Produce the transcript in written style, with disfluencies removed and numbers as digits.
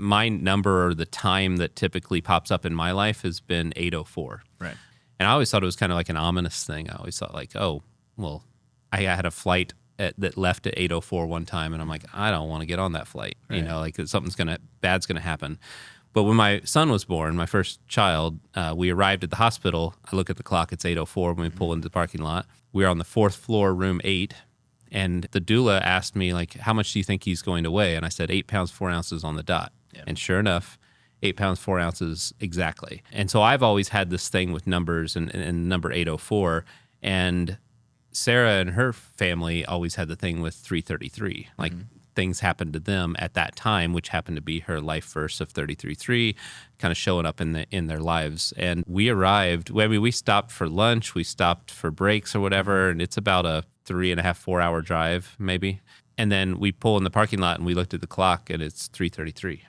my number or the time that typically pops up in my life has been 8:04. Right. And I always thought it was kind of like an ominous thing. I always thought like, oh, well, I had a flight that left at 8:04 one time, and I'm like, I don't want to get on that flight. Right. You know, like bad's gonna happen. But when my son was born, my first child, we arrived at the hospital. I look at the clock; it's 8:04 when we pull into the parking lot. We're on the 4th floor, room 8. And the doula asked me, like, how much do you think he's going to weigh? And I said, 8 pounds, 4 ounces on the dot. Yeah. And sure enough, 8 pounds, 4 ounces exactly. And so I've always had this thing with numbers and number 8:04. And Sarah and her family always had the thing with 333. Like, things happened to them at that time, which happened to be her life verse of 33:3, kind of showing up in their lives. And we arrived, we stopped for lunch, we stopped for breaks or whatever, and it's about a 3.5, 4 hour drive maybe. And then we pull in the parking lot and we looked at the clock and it's 3:33.